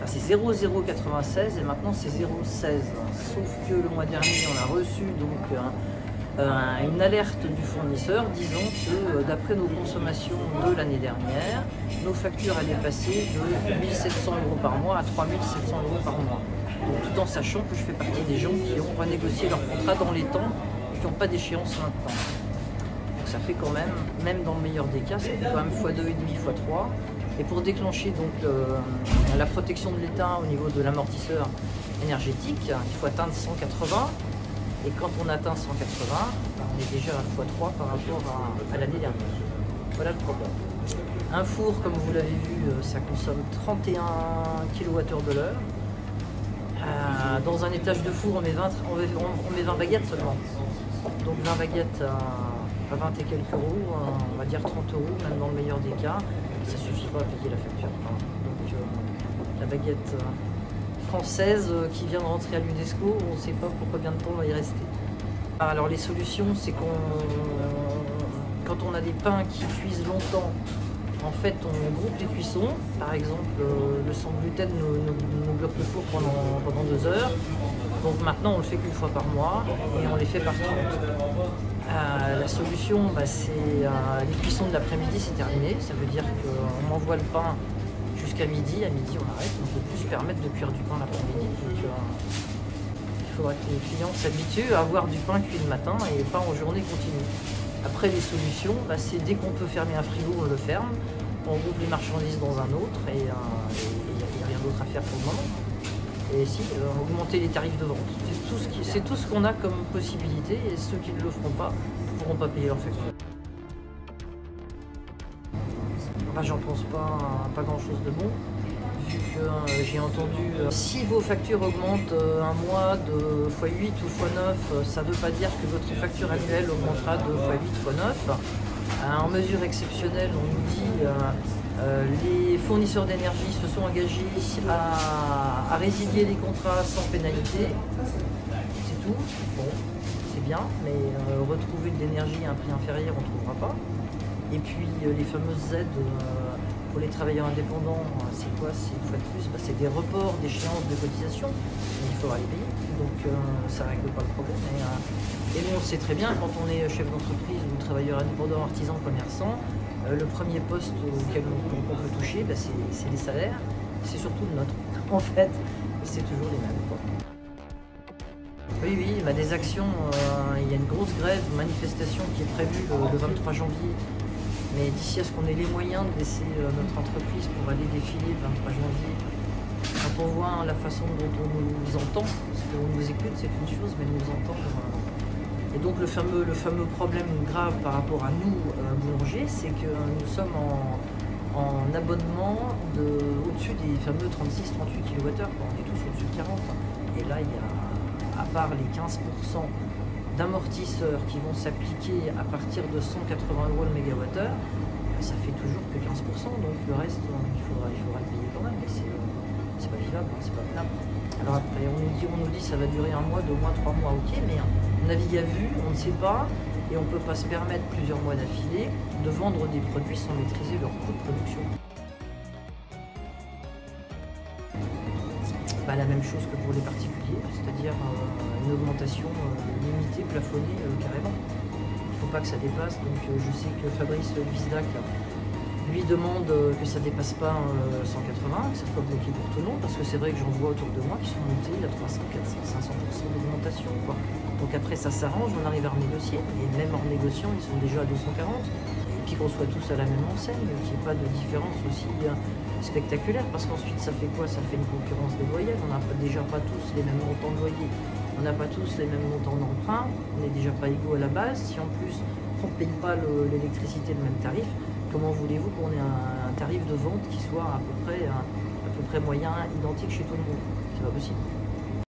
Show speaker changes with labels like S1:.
S1: Enfin, c'est 0,096 et maintenant c'est 0,16. Sauf que le mois dernier, on a reçu donc une alerte du fournisseur disant que d'après nos consommations de l'année dernière, nos factures allaient passer de 1 700 € par mois à 3 700 € par mois. Donc, tout en sachant que je fais partie des gens qui ont renégocié leur contrat dans les temps et qui n'ont pas d'échéance maintenant. Donc ça fait quand même dans le meilleur des cas, ça fait quand même x2,5, x3. Et pour déclencher donc la protection de l'État au niveau de l'amortisseur énergétique, il faut atteindre 180. Et quand on atteint 180, on est déjà à x3 par rapport à l'année dernière. Voilà le problème. Un four, comme vous l'avez vu, ça consomme 31 kWh de l'heure. Dans un étage de four, on met 20 baguettes seulement. Donc 20 baguettes à 20 et quelques euros, on va dire 30 €, même dans le meilleur des cas. Ça ne suffit pas à payer la facture. Donc la baguette française qui vient de rentrer à l'UNESCO, on ne sait pas pour combien de temps on va y rester. Alors les solutions, c'est quand on a des pains qui cuisent longtemps, en fait on groupe les cuissons. Par exemple, le sans gluten nous bloque le four pendant 2 heures. Donc maintenant on le fait qu'une fois par mois et on les fait par 30. La solution, c'est les cuissons de l'après-midi, c'est terminé. Ça veut dire qu'on m'envoie le pain jusqu'à midi. À midi, on arrête. On ne peut plus se permettre de cuire du pain l'après-midi. Donc, il faudra que les clients s'habituent à avoir du pain cuit le matin et pas en journée continue. Après, les solutions, c'est dès qu'on peut fermer un frigo, on le ferme. On groupe les marchandises dans un autre et il n'y a rien d'autre à faire pour le moment. Et si, augmenter les tarifs de vente. C'est tout ce qu'on a comme possibilité et ceux qui ne le feront pas ne pourront pas payer leur facture. J'en pense pas grand chose de bon, vu que j'ai entendu si vos factures augmentent un mois de x8 ou x9, ça ne veut pas dire que votre facture annuelle augmentera de x8, x9. En mesure exceptionnelle, on nous dit les fournisseurs d'énergie se sont engagés à résilier les contrats sans pénalité. C'est tout. Bon, c'est bien, mais retrouver de l'énergie à un prix inférieur, on ne trouvera pas. Et puis les fameuses aides pour les travailleurs indépendants, c'est quoi? C'est une fois de plus, c'est des reports d'échéances de cotisation, mais il faudra les payer, donc ça ne règle pas le problème. Et nous on sait très bien, quand on est chef d'entreprise ou travailleur indépendant, artisan, commerçant, le premier poste auquel on peut toucher, c'est les salaires, c'est surtout le nôtre. En fait, c'est toujours les mêmes, quoi. Oui, des actions, il y a une grosse grève, manifestation qui est prévue le 23 janvier. Mais d'ici à ce qu'on ait les moyens de laisser notre entreprise pour aller défiler le 23 janvier, quand on voit la façon dont on nous entend, parce qu'on nous écoute c'est une chose, mais nous entendre. Et donc le fameux problème grave par rapport à nous, boulangers, c'est que nous sommes en abonnement au-dessus des fameux 36-38 kWh. On est tous au-dessus de 40. Et là, il y a, à part les 15% d'amortisseurs qui vont s'appliquer à partir de 180 € le mégawattheure, ça fait toujours que 15%, donc le reste, il faudra le payer quand même, mais c'est pas vivable, c'est pas tenable. Alors après, on nous dit ça va durer 1 mois, 2 mois, 3 mois, ok, mais on navigue à vue, on ne sait pas, et on ne peut pas se permettre plusieurs mois d'affilée de vendre des produits sans maîtriser leur coût de production. La même chose que pour les particuliers, c'est-à-dire une augmentation limitée, plafonnée carrément. Il ne faut pas que ça dépasse, donc je sais que Fabrice Bisdac lui demande que ça ne dépasse pas 180, que ça soit bloqué pour tout le monde, parce que c'est vrai que j'en vois autour de moi qui sont montés à 300, 400, 500% d'augmentation. Donc après ça s'arrange, on arrive à renégocier, et même en négociant, ils sont déjà à 240, et puis qu'on soit tous à la même enseigne, qu'il n'y ait pas de différence aussi spectaculaire, parce qu'ensuite ça fait quoi? Ça fait une concurrence déloyale. On n'a déjà pas tous les mêmes montants de loyer, on n'a pas tous les mêmes montants d'emprunt, on n'est déjà pas égaux à la base. Si en plus on ne paye pas l'électricité le même tarif, comment voulez-vous qu'on ait un tarif de vente qui soit à peu près moyen, identique chez tout le monde? C'est pas possible.